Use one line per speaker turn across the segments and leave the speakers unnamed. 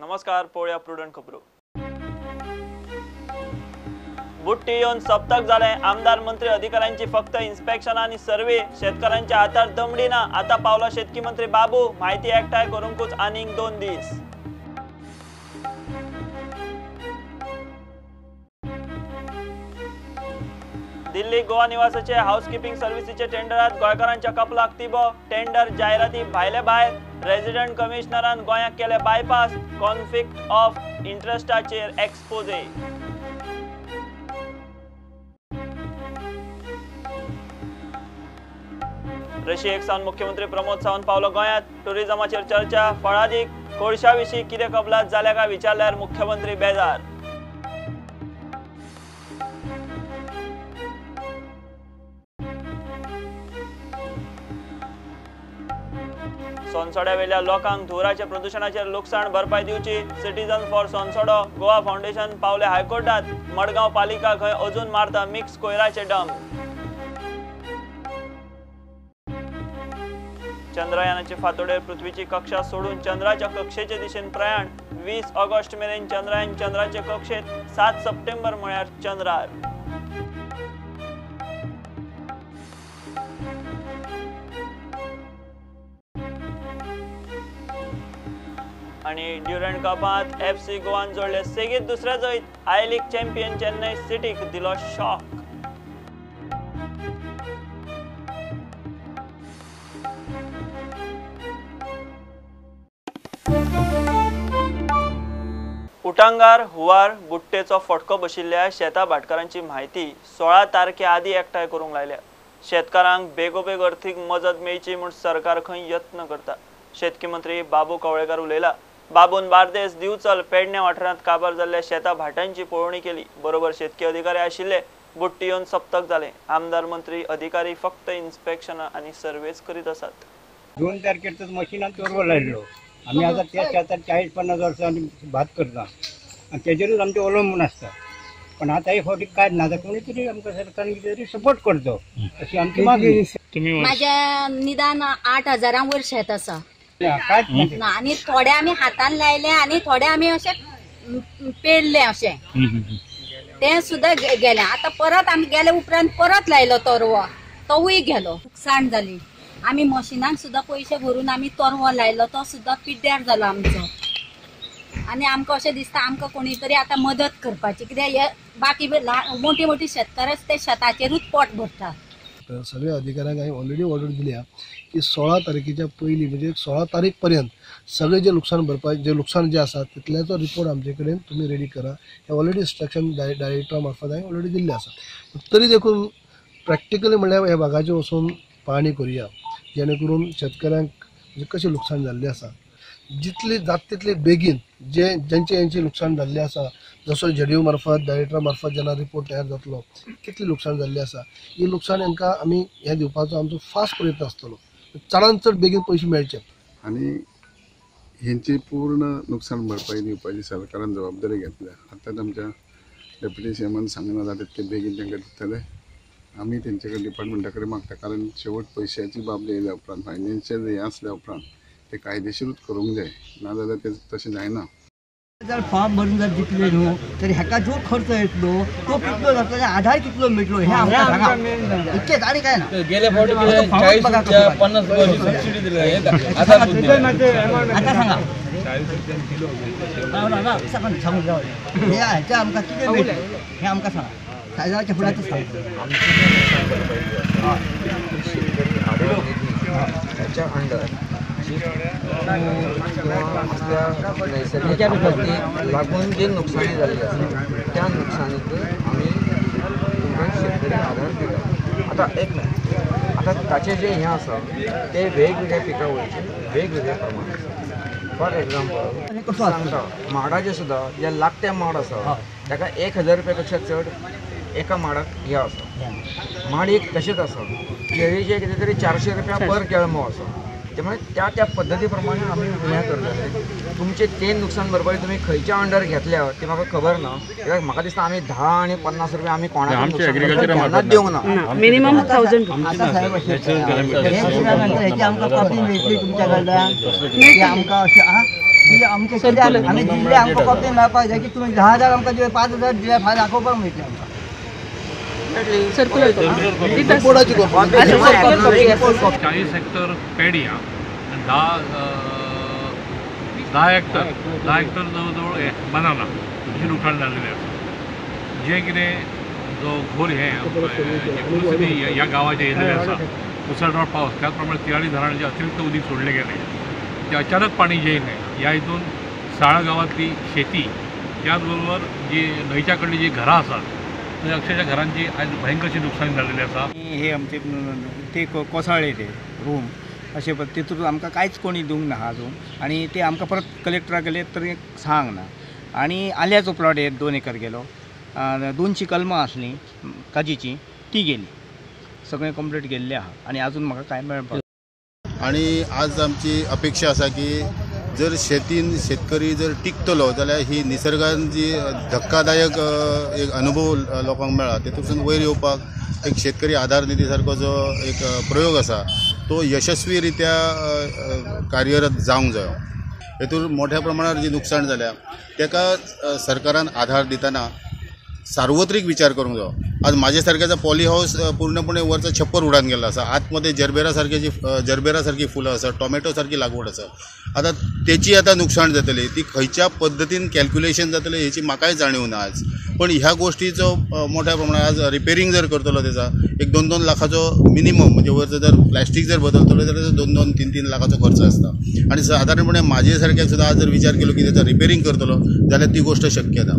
नमस्कार, पळया प्रुडंट खबरो। बुट्टी येवन सप्तक जाले। आमदार मंत्री अधिकाऱ्यांची फक्त इन्स्पेक्शन आणि सर्वे। शेतकऱ्यांच्या हातार दमडी ना। आता पावला शेतकी मंत्री बाबू। माहिती एकठांय करूंकूच आनीक 2 दीस। दिल्ली गोवा निवासाचे हाऊसकीपिंग सर्व्हिसीचे टेंडरात गोंयकारांच्या कपलाक तिबो। टेंडर जायराती भायले भायर। रेजिडेंट कमिशनरान गोंयाक केले बायपास। कॉन्फ्लिक्ट ऑफ इंटरेस्टाचेर एक्सपोजे। रशियेक सावन मुख्यमंत्री प्रमोद सावंत पावलो गोंयांत। टुरिझमाचेर चर्चा। फळादीक कोळशा विशीं कितें कबलात जाल्या काय विचारल्यार मुख्यमंत्री बेजार। सोनसोड्या वेल्या लोकांक धुराच्या प्रदूषणाचेर लुकसाण भरपाय दिवची। Citizen for Sonsodo Goa foundation पावले हायकोर्टात। मडगांव पालिका खंय अजून मारता मिक्स कोयराचे डंप। चंद्रयानाचे फातोडेर पृथ्वीची कक्षा सोडून चंद्राच्या कक्षेचे दिशेन प्रयाण। 20 ऑगस्ट मेरेन चंद्रयान चंद्राचे कक्षेत। 7 सप्टेंबर म्हळ्यार चंद्रार। आणि ड्युरंट कपांत FC गोवान जोडले सेगीत दुसऱ्या जैत। आय लीग चॅम्पियन चेन्नई सिटीक दिलो शॉक। उटंगार हुवार बुट्टेचो फटको बशिल्ल्या शेता भाटकारांची माहिती 16 तारखे आदी एकठांय करूंक लायल्या। शेतकारांक बेगोबेग अर्थीक मजत मेळची म्हूण सरकार खंय यत्न करता। शेतकी मंत्री बाबू कवळेकार उलयला। बाबून बार्देस दिवचल पेडण्या वाठारांत काबार जाल्ल्या शेता भाटांची पळोवणी केली। बरोबर शेतकी अधिकारी आशिल्ले। बुट्टी येवन सप्तक जाले। आमदार मंत्री अधिकारी फक्त इन्स्पेक्शन आणि सर्वेच करीत आसात।
2 तारखेर मशिनान चोरवो लायलो। आम्ही आता त्या शेतात 40-50 वर्सांनी भात करता आणि त्याच्यावरच आमचे अवलंबून असतात। पण आता हे फावटी काय ना, आता कोणीतरी आमच्या सरकारने कितीतरी सपोर्ट करतो अशी आमची मागणी।
माझ्या निदान 8,000 वर शेत आसा आणि थोडे आम्ही हातान लायले आणि थोडे आम्ही असे पेरले असे ते सुद्धा गेले। आता परत आम्ही गेले उपरांत परत लायलो तरवो, तोवूय गेलो। नुकसाण जाली। आम्ही मशिनाक सुद्धा पैसे भरून आम्ही तरवो लायलो, तो सुद्धा पिड्ड्यार जालो आमचो। आणि आमकां अशें दिसता आमकां कोणी तरी आता मदत करपाची, कित्याक बाकी मोठी मोठी शेतकाराच ते शेताचेरूच पोट भरतात।
सगळ्या अधिकाऱ्यांक हांवें ऑलरेडी ऑर्डर दिल्या की 16 तारखेच्या पयलीं म्हणजे 16 तारीख पर्यंत सगळे जे नुकसान भरपाई जे नुकसान जे आसा तितल्याचो रिपोर्ट आमचे कडेन तुम्ही रेडी करा। हे ऑलरेडी इन्स्ट्रक्शन डायरेक्टरा मार्फत हांवें ऑलरेडी दिल्ले आसा। तरी देखून प्रॅक्टिकली म्हणल्यार ह्या भागाचे वचून पाहणी करूया, जेणे करून शेतकऱ्यांक म्हणजे कशें लुकसाण जाल्लें आसा जितले जाता तितले बेगीन ज्यांचे लुकसाण जाल्लें आसा, जसो ZDO मार्फत डायरेक्टरा मार्फत जेन्ना रिपोर्ट तयार जातलो कितले लुकसाण जाल्लें आसा ही लुकसाण हांकां आमी हे दिवपाचो आमचो फास्ट प्रयत्न आसतलो। चडांत चड बेगीन पयशे मेळचे आनी
हेंची पूर्ण नुकसान भरपाई दिवपाची सरकारान जबाबदारी घेतल्या। आतां आमच्या डेप्युटी CMन सांगना जाता तितके बेगीन तांकां दितले। आम्ही त्यांच्या डिपार्टमेंटा कडेन मागता, कारण शेवट पैशाची बाब येयल्या उपरांत फायनान्शियल हे आसल्या उपरांत ते कायदेशीरूच करूंक जाय, नाजाल्यार ते तशें जायना।
जर फॉर्म भरून जर दितले न्हू तरी हाका जो खर्च येतलो तो कितलो जातलो, आधार कितलो मेळटलो हे आमकां सांगा। इतकेच आणि काय ना। गेले फावटी 40-50 सबसिडी दिले, आता सांगा सांगून जाऊ हे ह्याच्या आमकां कितें मेळटलें हे आमकां सांगा। सायजाच्या फुलाचं
त्याच्या अंडर नैसर्गिक आपत्ती लागून जे नुकसानी झाली असते त्या नुकसानीक आम्ही शेतकरी आधार दिला। आता एक नाही, आता ताचे जे हे आसा ते वेगवेगळ्या पिका वयचे वेगवेगळ्या प्रमाण आसा। फॉर एग्जाम्पल सांगता माडाचे सुद्धा जे लागते माड आसा ताका 1000 रुपया पेक्षा चड एका माडाक हे आसा। माड एक तशेंच आसा, केळीचे कितें तरी 400 रुपया पर केळमो आसा। त्यामुळे त्या पद्धती प्रमाणे आम्ही हे करता। तुमचे ते नुकसान भरपाई तुम्ही खंयच्या अंडर घेतल्या ते म्हाका खबर ना, कित्याक म्हाका दिसता आम्ही 10 आणि 50 रुपया आम्ही कोणाक देवंक ना।
मिनिमम 1000
आता साहेब अशें हे आमकां कॉपी मेळटली तुमच्या कडल्यान आमकां अशें आमचे आम्ही दिले आमकां कॉपी मेळपाक जाय की तुमी 10,000 आमकां दिले 5,000 दिले फायदा दाखोवपाक मेळटले आमकां
रिपोर्टाची कॉपी
40 हेक्टर पेडिया आणि 10 हेक्टर जवळजवळ बनाना हेची नुकसान जाल्लेलें आसा. जे कितें जो घोर हे परिस्थिती ह्या गांवाचे येयल्लेले आसा मुसळधार पावस त्याच प्रमाणे तियाळी धरणाचे अतिरिक्त उदीक सोडले गेले ते अचानक पाणी येयलें. ह्या हितून साळा गांवांतली शेती त्याचबरोबर जी न्हंयच्या कडली जी घरां आसात थंय अक्षरशः घरांची आज भयंकरशी नुकसाण जाल्लेली आसा.
हे आमचे ते कोसळ्ळे ते रूम अशे तितून आमकां कांयच कोणी दिवंक ना अजून आनी ते आमकां परत कलेक्टराक गेले तरी सांग ना. आनी आल्याचो प्लॉट 2 एकर गेलो 200 कलमां आसलीं काजीची ती गेली सगळें कंप्लीट गेल्लें आहा आनी अजून म्हाका कांय मेळपाक.
आणि आज आमची अपेक्षा असा की जर शेतीन शेतकरी जर टिकतलो जाल्यार ही निसर्गान जी धक्कादायक एक अनुभव लोकांक मेळ्ळा तेतूंतसून वयर येवपाक एक शेतकरी आधार निधी सारको जो एक प्रयोग आसा तो यशस्वी रित्या कार्यरत जावंक जायो. हेतून मोठ्या प्रमाणात जी नुकसाण जाल्या तेका सरकारान आधार दितना सार्वत्रिक विचार करूंक जायो. आज माझे सारख्याचा पॉली हाऊस पूर्णपणे वरचा छप्पर उडान गेला असा. आतमध्ये जरबेरा सारखी फुलं आसा टोमॅटो सारखी लागवड आसा. आता त्याची आता नुकसाण जातली ती खंयच्या पद्धतीन कॅल्क्युलेशन जातले हेची म्हाकाय जाणीव ना आज. पण ह्या गोष्टीचो मोठ्या प्रमाणात आज रिपेरिंग जर करतलो त्याचा एक 2-2 लाखाचो मिनिमम म्हणजे वरचं जर प्लॅस्टिक जर बदलतलो जाल्यार 2-3 लाखाचो खर्च असता. आणि साधारणपणे माझे सारख्याक सुद्धा आज जर विचार केलो की त्याचा रिपेरिंग करतलो जाल्यार ती गोष्ट शक्य ना.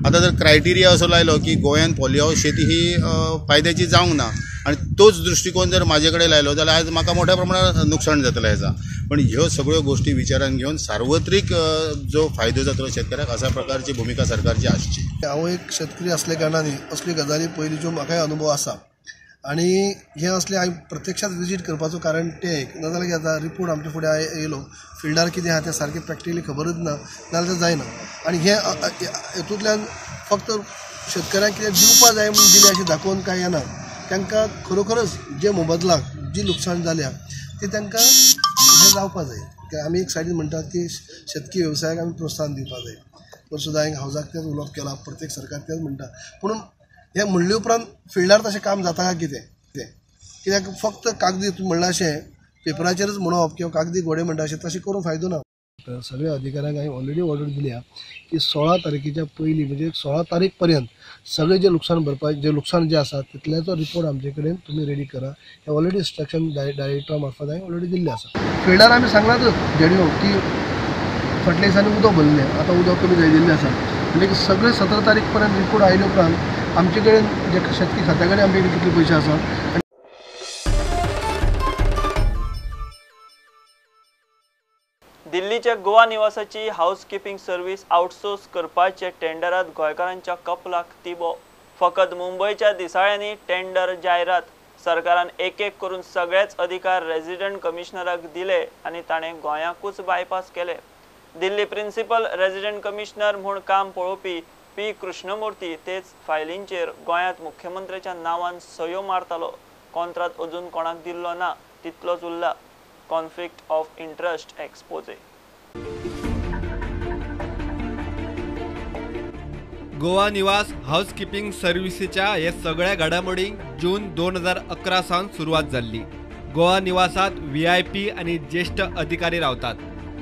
आता जर क्रायटेरिया असो लायलो की गोंयान पॉली हाऊस शेती ही फायद्याची जावंक ना आणि तोच दृष्टिकोन जर माझे कडेन लायलो जाल्यार आज म्हाका मोठ्या प्रमाणात नुकसाण जातलें हेचा. पण ह्यो सगळ्यो गोष्टी विचारान घेवन सार्वत्रिक जो फायदो जातलो शेतकऱ्याक अशा प्रकारची भूमिका सरकारची आसची.
हांव एक शेतकरी असल्या कारणाने असली गजाली पयलींच्यो म्हाकाय अनुभव आसा आनी हे असले हांवें प्रत्यक्षात विजीट करपाचो कारण ते एक नाजाल्यार कितें जाता रिपोर्ट आमचे फुडें येयलो फिल्डार कितें आहा तें सारकें प्रॅक्टिकली खबरच ना नाजाल्यार तें जायना. आनी हे हेतूंतल्यान फक्त शेतकऱ्यांक कितें दिवपा जाय म्हणून दिलें अशें दाखोवन कांय येना. तांकां खरोखरच जे मोबदलाक जी लुकसाण जाल्या ती तांकां हें जावपा जाय. आमी एक सायडीन म्हणटात की शेतकी वेवसायाक आमी प्रोत्साहन दिवपा जाय. पण सुद्दां हांवें हावजाक तेच उलोवप केला प्रत्येक सरकार तेच म्हणटा. पूण हे म्हणले उपरांत फिल्डार तशें काम जाता काय कितें कित्याक फक्त कागदी म्हणलां अशें पेपराचेरच म्हणप किंवा कागदी घोडे म्हणटा अशें तशें करून फायदो ना. सगळ्या अधिकाऱ्यांक हांवें ऑलरेडी ऑर्डर दिल्या की 16 तारखेच्या पयलीं म्हणजे 16 तारीख पर्यंत सगळे जे नुकसान भरपाई जे नुकसान जे आसा तितल्याचो रिपोर्ट आमचे कडेन तुमी रेडी करा. हे ऑलरेडी इंस्ट्रक्शन डायरेक्टरा मार्फत हांवें ऑलरेडी दिल्ले आसा. फिल्डार आमी सांगलातच जेडिओ की फर्टिलायझरांनी उदक भरलें आतां उदक कमी जायिल्लें आसा म्हणजे सगळे 17 तारीख पर्यंत रिपोर्ट आयले उपरांत आमचे कडेन जे शेतकी खात्या कडेन आमचे कडेन कितले पयशे आसात.
दिल्लीच्या गोवा निवासाची हाऊसकीपिंग सर्व्हिस आउटसोर्स करपाचे टेंडरात गोंयकारांच्या कपलाक तिबो. फकत मुंबयच्या दिसाळ्यांनी टेंडर जायरात सरकारान एक करून सगळेच अधिकार रेजिडेंट कमिशनराक दिले आणि ताणें गोंयाकूच बायपास केले. दिल्ली प्रिन्सिपल रेजिडेंट कमिशनर म्हूण काम पळोवपी पी कृष्णमूर्ती तेच फायलींचेर गोंयांत मुख्यमंत्र्याच्या नांवान सयो मारतालो. कॉन्ट्राक्ट अजून कोणाक दिल्लो ना तितलोच उरला. Conflict of interest exposé.
Goa निवास हाऊसकीपिंग सर्व्हिसेच्या हे सगळ्या घडामोडींक जून 2011 सावन सुरवात जाल्ली. गोवा निवासात VIP आनी ज्येष्ठ अधिकारी रावतात.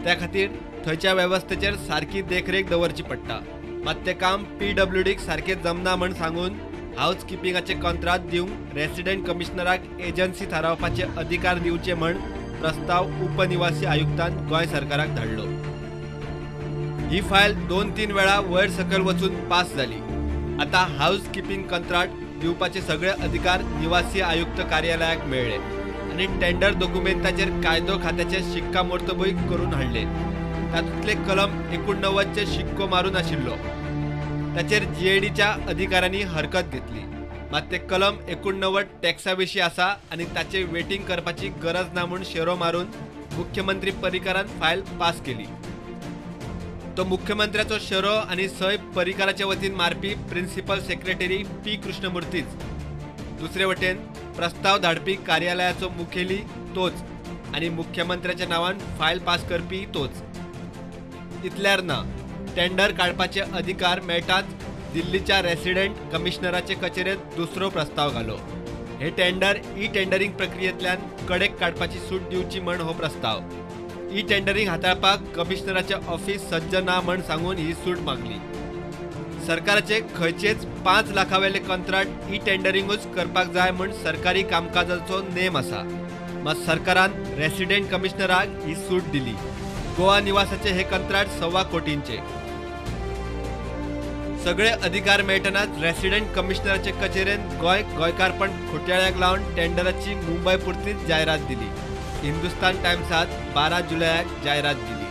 त्या खातीर थंयच्या वेवस्थेचेर सारकी देखरेख दवरची पडटा. मात तें काम PWDक सारकें जमना म्हण सांगून हाऊसकीपिंगाचे कॉन्ट्राक्ट दिवंक रेसिडेंट कमिशनराक एजन्सी थारावपाचे अधिकार दिवचे म्हण प्रस्ताव उपनिवासी आयुक्तान गोंय सरकाराक धाडलो. ही फायल 2-3 वेळा वयर सकयल वचून पास जाली. आता हाऊसकीपिंग कॉन्ट्रॅक्ट दिवपाचे सगळे अधिकार निवासी आयुक्त कार्यालयाक मेळ्ळे आणि टेंडर डॉक्युमेंटाचेर कायदो खात्याचे शिक्कामोर्तबूय करून हाडले. तातूंतले कलम 89चे शिक्को मारून आशिल्लो. ताचेर GADच्या अधिकाऱ्यांनी हरकत घेतली. मात ते कलम 89 टॅक्सा विशीं आसा आनी ताचे वेटिंग करपाची गरज ना म्हूण शेरो मारून मुख्यमंत्री पर्रीकारान फायल पास केली. तो मुख्यमंत्र्याचो शेरो आनी सय पर्रीकाराचे वतीन मारपी प्रिन्सिपल सेक्रेटरी पी कृष्णमूर्तीच. दुसरे वटेन प्रस्ताव धाडपी कार्यालयाचो मुखेली तोच आनी मुख्यमंत्र्याच्या नांवान फायल पास करपी तोच. इतल्यार ना टेंडर काडपाचे अधिकार मेळटाच दिल्लीच्या रेसिडेंट कमिशनराचे कचेरेंत दुसरो प्रस्ताव घालो. हे टेंडर ई टेंडरिंग प्रक्रियेंतल्यान कडेक काडपाची सूट दिवची म्हण हो प्रस्ताव. ई टेंडरिंग हाताळपाक कमिशनराचे ऑफिस सज्ज ना म्हण सांगून ही सूट मागली. सरकाराचे खंयचेच 5 लाखावेले कंत्राट ई टेंडरिंगूच करपाक जाय म्हण सरकारी कामकाजाचो नेम आसा. मात सरकारान रेसिडेंट कमिशनराक ही सूट दिली. गोवा निवासाचे हे कंत्राट 1.25 कोटींचे. सगळे अधिकार मेळटनाच रेसिडेंट कमिशनराचे कचेरेंत गोंयकारपण खोट्याळ्याक लावन टेंडराची मुंबय पुरतीच जायरात दिली. हिंदुस्तान टायम्सात 12 जुलयाक जायरात दिली.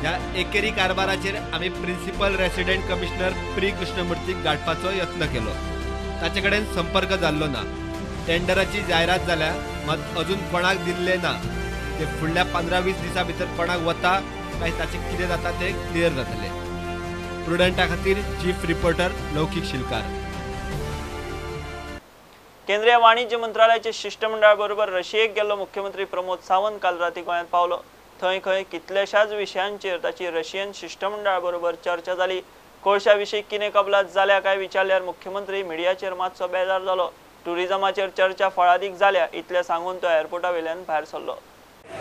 ह्या एकेरी कारभाराचेर आमी प्रिन्सिपल रेसिडेंट कमिशनर प्री कृष्णमूर्तीक गाठपाचो यत्न केलो. ताचे कडेन संपर्क जाल्लो ना. टेंडराची जायरात जाल्या मात अजून कोणाक दिल्ले ना. ते फुडल्या 15-20 दिसां भितर कोणाक वता काय ताचें कितें जाता तें क्लियर जातलें. प्रुडंटा खातीर चीफ रिपोर्टर लौकीक शिलकार.
केंद्रीय वाणिज्य मंत्रालयाचे शिष्टमंडळा बरोबर रशियेक गेल्लो मुख्यमंत्री प्रमोद सावंत काल राती गोंयांत पावलो. थंय खंय कितल्याशाच विशयांचेर ताची रशियन शिष्टमंडळा बरोबर चर्चा जाली. कोळशा विशीं कितें कबलात जाल्या काय विचारल्यार मुख्यमंत्री मिडियाचेर मातसो बेजार जालो. टुरिजमाचेर चर्चा फळादीक जाल्या इतलें सांगून तो एअरपोर्टा वयल्यान भायर सरलो.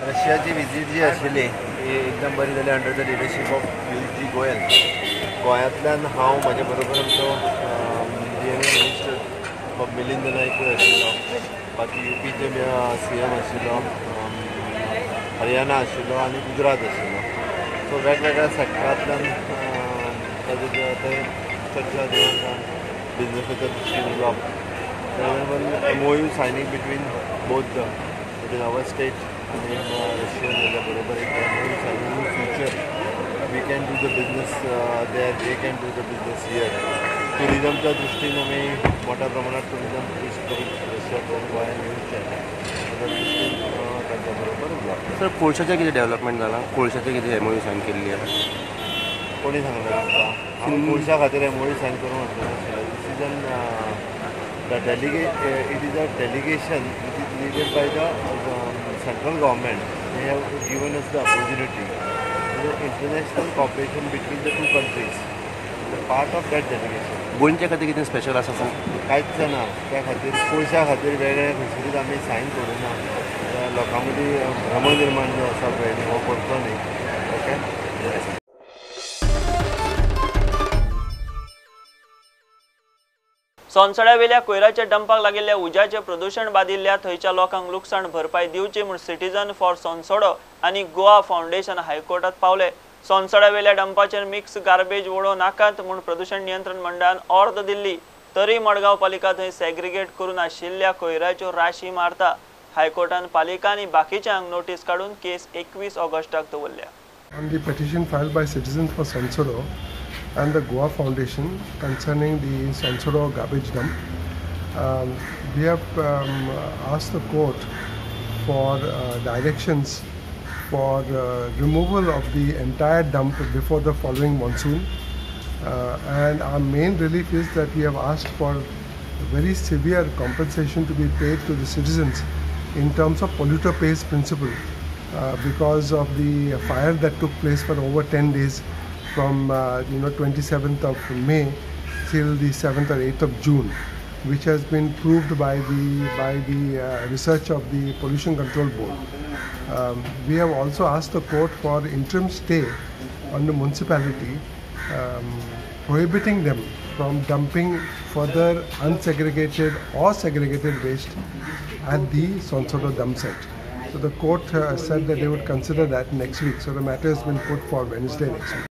रशियाची विजीट जी आशिल्ली ती एकदम बरी जाली अंडर द लिडरशीप ऑफ जी गोयल. गोंयांतल्यान हांव म्हाजे बरोबर आमचो मिनिस्टर मिलिंद नायकूय आशिल्लो. बाकी UPचे CM आशिल्लो, हरियाणा आशिल्लो आनी गुजरात आशिल्लो. सो वेगवेगळ्या सेक्टरांतल्यान थंय चर्चा जावन बिजनेसाच्या दृश्टीन उलोवप. MOU signing between both between our state आनी रशिया जाल्या बरोबर एक MOU signing in future we can do the business there, they can do the business here. टुरिजमच्या दृश्टीन आमी मोठ्या प्रमाणात टुरिजम टुरिस्ट करून रशियातल्यान गोंयांत येवचें तांच्या बरोबर उलोवप.
सर कोळशाचें कितें डेव्हलपमेंट जालां? कोळशाचें कितें MOU सायन केल्ली आहे?
कोणी सांगलें तुमकां? हांव कोळशा खातीर MOU सायन करूंक वचनाशिल्लो. This is the it is a delegation which is leaded by the central government. They have given us the opportunity. International cooperation between the 2 countries. Part of that delegation.
गोंयच्या खातीर कितें special आसा sir?
कांयच ना. त्या खातीर कोळशा खातीर वेगळे खंयसरीच आमी सायन करूना. लोकां मदीं भ्रम निर्माण जो आसा पळय हो करचो न्ही. ओके.
सोनसड्या वेल्या कोयराच्या डंपाक लागिल्ल्या उज्याचे प्रदूषण बादिल्ल्या थंयच्या लोकांक लुकसाण भरपाई दिवची म्हूण सिटीजन फॉर सोनसडो आनी गोवा फाउंडेशन हायकोर्टात पावले. सोनसड्या वेल्या डंपाचेर मिक्स गार्बेज वडो नाकात म्हूण प्रदूषण नियंत्रण मंडळान ऑर्द दिल्ली. तरी मडगांव पालिका थंय सेग्रिगेट करून आशिल्ल्या कोयराच्यो राशी मारता. हायकोर्टान पालिका आनी बाकीच्यांक नोटीस काडून केस 21 ऑगस्टाक दवरल्या.
On the petition filed by citizens for Sonsodo and the Goa Foundation concerning the Sonsodo garbage dump, we have asked the court for directions for removal of the entire dump before the following monsoon. And our main relief is that we have asked for very severe compensation to be paid to the citizens in terms of polluter pays principle, because of the fire that took place for over 10 days from 27th of May till the 7th or 8th of June, which has been proved by the research of the Pollution Control Board. We have also asked the court for interim stay on the municipality, prohibiting them from dumping further unsegregated or segregated waste at the Sonsodo dump site. So the court said that they would consider that next week. So the matter has been put for Wednesday next week.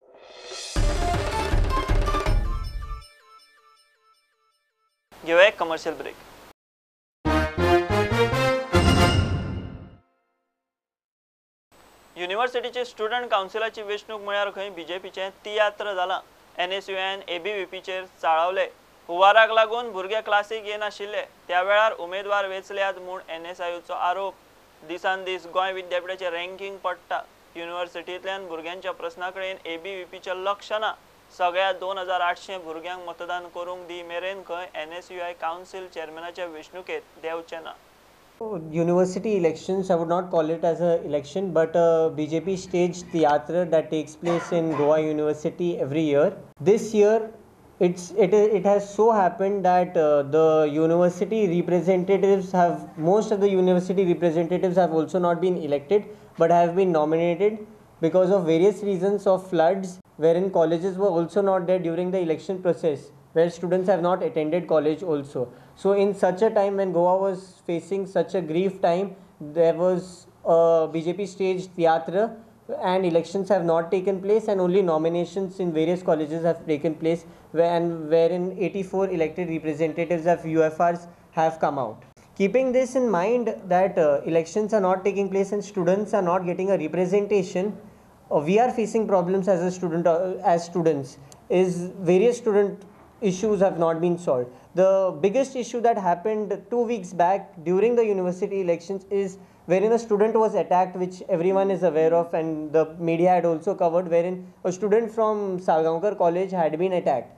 घेऊया एक commercial break. युनिव्हर्सिटीचे student काउन्सिलाची वेंचणूक म्हळ्यार खंय बीजेपीचें तियात्र जालां. NSUN ABVPचेर चाळवले. हुंवाराक लागून भुरगे classic येनाशिल्ले त्या वेळार उमेदवार वेचल्यात म्हूण NSIUचो आरोप. दिसान दीस गोंय विद्यापीठाचें रँकिंग पडटा. युनिव्हर्सिटींतल्यान भुरग्यांच्या प्रस्ना कडेन ABVPचें लक्ष ना. सगळ्या 2800 भुरग्यांक मतदान करूंक दी मेरेन खंय NSUI काउन्सिल चेअरमॅनाच्या वेंचणुकेंत देंवचें ना.
University elections, I would not call it as an election, but a BJP staged theatre that takes place in Goa University every year. This year, it has so happened that the university representatives most of the university representatives have also not been elected, but have been nominated because of various reasons of floods, wherein colleges were also not there during the election process, where students have not attended college also. So in such a time when Goa was facing such a grief time, there was a BJP staged theatre and elections have not taken place, and only nominations in various colleges have taken place, wherein 84 elected representatives of UFRs have come out. Keeping this in mind that elections are not taking place and students are not getting a representation, we are facing problems as students, is various student issues have not been solved. The biggest issue that happened 2 weeks back during the university elections is wherein a student was attacked, which everyone is aware of and the media had also covered, wherein a student from Salgaonkar College had been attacked.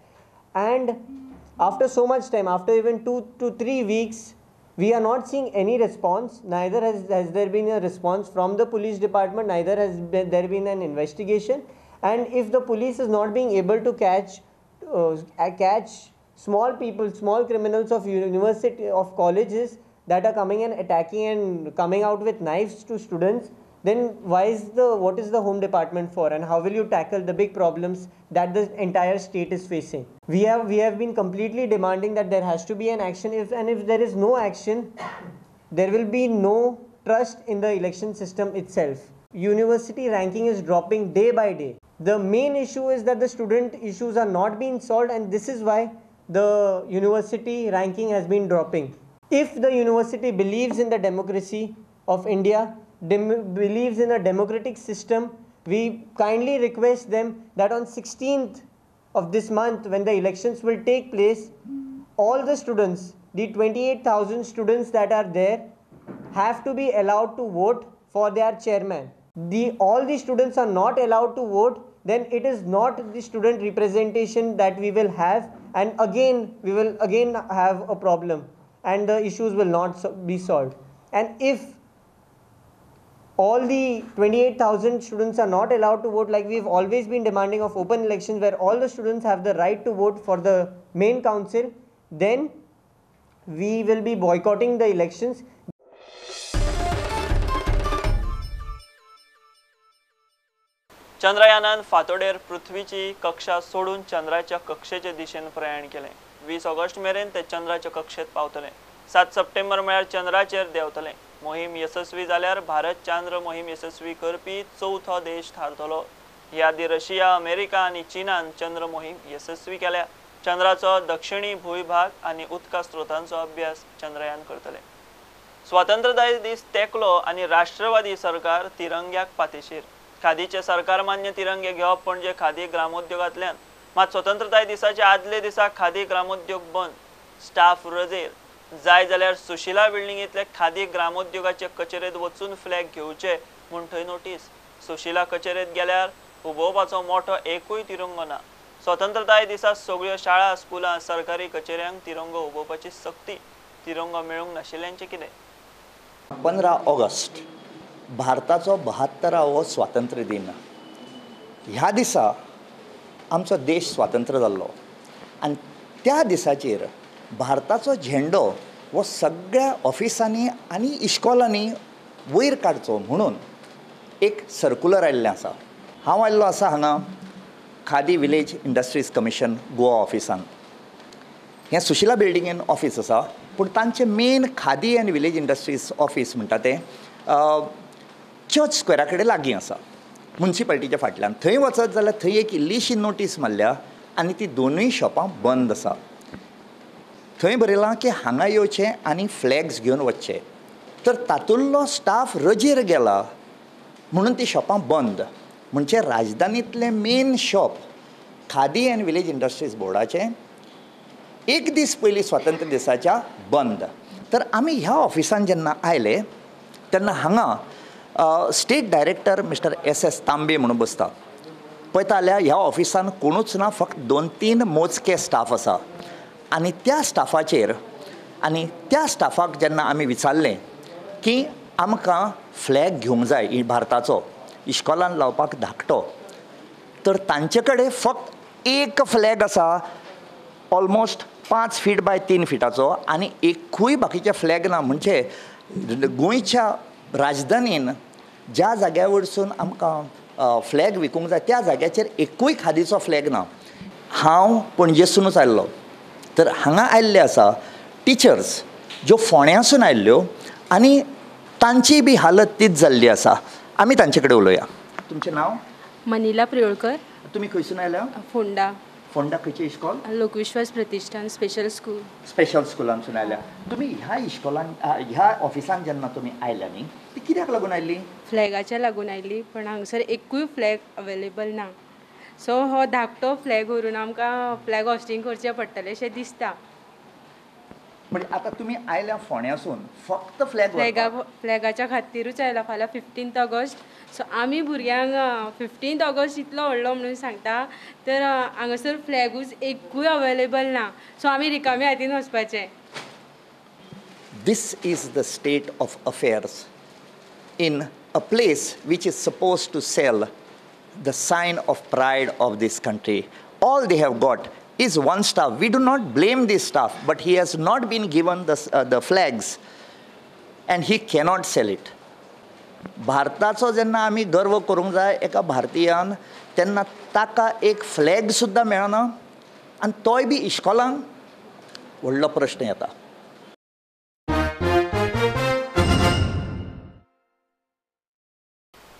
And after so much time, after even 2 to 3 weeks, we are not seeing any response. Neither has there been a response from the police department, neither has there been an investigation. And if the police is not being able to catch small criminals of university, of colleges that are coming and attacking and coming out with knives to students, then what is the Home Department for, and how will you tackle the big problems that the entire state is facing? We have been completely demanding that there has to be an action, if there is no action, there will be no trust in the election system itself. University ranking is dropping day by day. The main issue is that the student issues are not being solved, and this is why the university ranking has been dropping. If the university believes in the democracy of India, believes in a democratic system, we kindly request them that on 16th of this month, when the elections will take place, all the students, the 28,000 students that are there, have to be allowed to vote for their chairman. All the students are not allowed to vote, then it is not the student representation that we will have, and again we will have a problem and the issues will not be solved. And if all the 28,000 students are not allowed to vote, like we've always been demanding of open elections where all the students have the right to vote for the main council, then we will be boycotting the elections.
चंद्रयानान फातोडेर पृथ्वीची कक्षा सोडून चंद्राच्या कक्षेचे दिशेन प्रयाण केले. 20 August मेरेन ते चंद्राच्या कक्षेत पावतले. 7 सप्टेंबर म्हळ्यार चंद्राचेर देंवतले. मोहीम यशस्वी जाल्यार भारत चांद्र मोहीम यशस्वी करपी चौथो देश थारतलो. ह्या आदी रशिया, अमेरिका आनी चीनान चंद्र मोहीम यशस्वी केल्या. चंद्राचो दक्षिणी भूभाग आनी उदका स्त्रोतांचो अभ्यास चंद्रयान करतले. स्वातंत्र्यदाय दीस तेंकलो आनी राष्ट्रवादी सरकार तिरंग्याक पातेशीर. खादीचे सरकार मान्य तिरंगे घेवप पणजे खादी ग्रामोद्योगांतल्यान. मात स्वतंत्रताय दिसाच्या आदले दिसा खादी ग्रामोद्योग बंद, स्टाफ रजेर. जाय जाल्यार सुशिला बिल्डिंगेंतले खादी ग्रामोद्योगाचे कचेरेंत वचून फ्लॅग घेवचे म्हूण थंय नोटीस. सुशिला कचेरेंत गेल्यार उबोवपाचो मोठो एकूय तिरंगो ना. स्वतंत्रताय दिसा सगळ्यो शाळा, स्कुलां, सरकारी कचेऱ्यांक तिरंगो उबोवपाची सक्ती. तिरंगो मेळूंक नाशिल्ल्यांचें कितें?
15 ऑगस्ट भारताचो 72वो स्वातंत्र्य दिन. ह्या दिसा आमचो देश स्वातंत्र्य जाल्लो आनी त्या दिसाचेर भारताचो झेंडो हो सगळ्या ऑफिसांनी आनी इश्कॉलांनी वयर काडचो म्हणून एक सर्क्युलर आयिल्लें आसा. हांव आयिल्लो आसा हांगा khadi village industries commission Goa ऑफिसान. हें सुशिला बिल्डिंगेन ऑफिस आसा, पूण तांचें मेन खादी आनी विलेज इंडस्ट्रीज ऑफिस म्हणटा तें चर्च स्क्वेरा कडेन लागीं आसा, म्युनिसिपालिटीच्या फाटल्यान. थंय वचत जाल्यार थंय एक इल्लीशी नोटीस मारल्या आनी ती दोनूय शॉपां बंद आसा. थंय बरयलां की हांगा येवचें आनी फ्लॅग्स घेवन वचचे. तर तातूंतलो स्टाफ रजेर गेला म्हणून ती शॉपां बंद. म्हणजे राजधानींतलें मेन शॉप खादी आनी विलेज इंडस्ट्रीज बोर्डाचें एक दीस पयलीं स्वातंत्र्य दिसाच्या बंद. तर आमी ह्या ऑफिसान जेन्ना आयले तेन्ना हांगा स्टेट डायरेक्टर मिस्टर S.S. तांबे म्हणून बसता. पळयता जाल्यार ह्या ऑफिसान कोणूच ना, फक्त 2-3 मोजके स्टाफ आसा. आनी त्या स्टाफाक जेन्ना आमी विचारलें की आमकां फ्लॅग घेवंक जाय भारताचो इश्कॉलान लावपाक धाकटो, तर तांचे कडेन फक्त एक फ्लॅग आसा ऑलमोस्ट 5 फीट बाय 3 फिटाचो आनी एकूय बाकीचे फ्लॅग ना. म्हणजे गोंयच्या राजधानीन ज्या जाग्या वयरसून आमकां फ्लॅग विकूंक जाय त्या जाग्याचेर एकूय खादीचो फ्लॅग ना. हांव पणजेसूनच आयल्लो, तर हांगा आयिल्ले आसा टिचर्स ज्यो फोंड्यासून आयिल्ल्यो आनी तांची बी हालत तीच जाल्ली आसा. आमी तांचे कडेन उलोवया. तुमचें नांव?
मनीला प्रियोळकर.
तुमी खंयसून आयल्या?
फोंडा.
फोंडा खंयचे इश्कॉल?
लोकविश्वास प्रतिष्ठान स्पेशल स्कूल.
स्पेशल स्कुलांसून आयल्या. तुमी ह्या इश्कॉलान ह्या ऑफिसान जेन्ना तुमी आयल्या न्ही ती कित्याक लागून आयली?
फ्लॅगाच्या लागून आयली, पण हांगसर एकूय फ्लॅग अवेलेबल ना. सो हो धाकटो फ्लॅग व्हरून आमकां फ्लॅग हॉस्टिंग करचें पडटलें अशें दिसता.
म्हणजे आतां तुमी आयल्या फोंड्यासून फक्त
फ्लॅगाच्या खातीरूच आयला. फाल्यां 15 ऑगस्ट. सो आमी भुरग्यांक 15 ऑगस्ट इतलो व्हडलो म्हणून सांगता, तर हांगासर फ्लॅगूच एकूय अवेलेबल ना. सो आमी रिकामे हातीन वचपाचें.
This is the state of affairs in a place which is supposed to sell the sign of pride of this country. All they have got is one staff. We do not blame this staff, but he has not been given the flags and he cannot sell it. भारताचो जेन्ना आमी गर्व करूंक जाय एका भारतीयान, तेन्ना ताका एक फ्लॅग सुद्दां मेळना आनी तोय बी इश्कॉलांक. व्हडलो प्रश्न येता.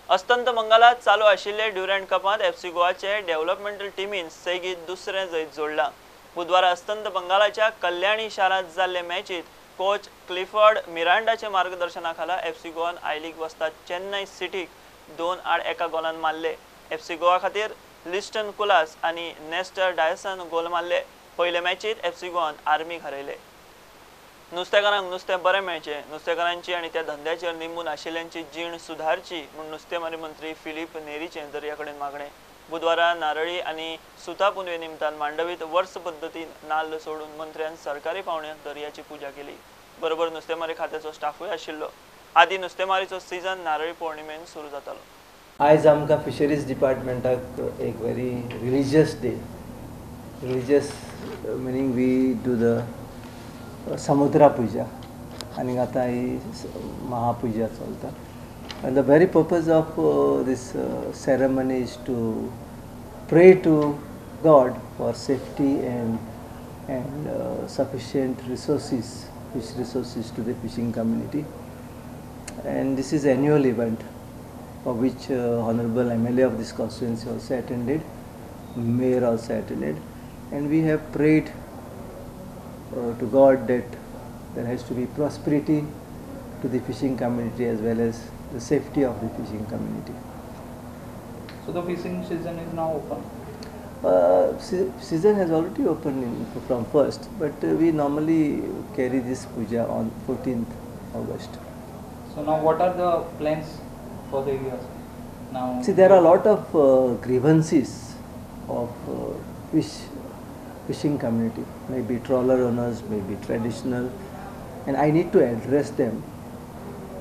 अस्तंत बंगालात चालू आशिल्ले ड्युरंट कपांत FC गोवाचे डेव्हलपमेंटल टिमीन सैगीत दुसरें जैत जोडलां. बुधवारा अस्तंत बंगालाच्या कल्याणी शारांत जाल्ले मॅचीत कोच क्लिफर्ड मिरांडाच्या मार्गदर्शनाखाला FC गोवान आय लीग वस्ताद चेन्नई सिटीक 2-1 गोलान मारले. FC गोवा खातीर लिस्टन कुलास आनी नेस्टर डायसन गोल मारले. पयले मॅचीत FC गोवान आर्मीक हरयले. नुस्तेकारांक नुस्तें बरें मेळचें, नुस्तेकारांची आनी त्या धंद्याचेर निंबून आशिल्ल्यांची जीण सुधारची म्हूण नुस्तेमारी मंत्री फिलीप नेरीचें दर्या कडेन मागणें. बुधवारा नारळी आनी सुता पुनवे निमतान मांडवीत वर्स पद्दतीन नाल्ल सोडून मंत्र्यान सरकारी पावण्याक दर्याची पुजा केली. बरोबर नुस्तेमारी खात्याचो स्टाफूय आशिल्लो. आदी नुस्तेमारीचो सीझन नारळी पौर्णिमेन सुरू जातालो.
आयज आमकां फिशरीज डिपार्टमेंटाक एक very religious day. Religious meaning we do the समुद्रा पुजा आनी आतां ही महापुजा चलता. And the very purpose of this ceremony is to pray to God for safety and sufficient resources, fish resources to the fishing community. And this is an annual event for which Honorable MLA of this constituency also attended, Mayor also attended, and we have prayed to God that there has to be prosperity to the fishing community as well as the safety of the fishing community.
So the fishing season is now open?
Season has already opened from 1st, but we normally carry this puja on 14th August.
So now what are the plans for the year? Now
see, there are a lot of grievances of fishing community, maybe trawler owners, maybe traditional, and I need to address them.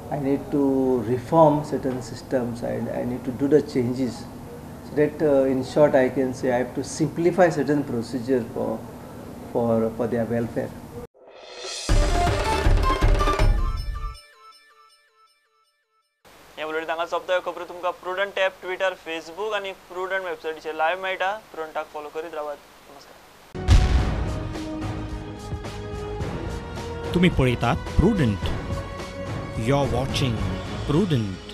I need to reform certain systems. I need to do the changes so that in short I can say I have to simplify certain procedure for their welfare.
ह्या bulletin हांगा सोंपता. खबरो तुमकां prudent app, Twitter, Facebook आनी prudent वेबसायटीचेर live मेळटा. प्रुडंटाक follow करीत रावात. नमस्कार.
तुम्ही पळयतात प्रुडंट. You're watching Prudent.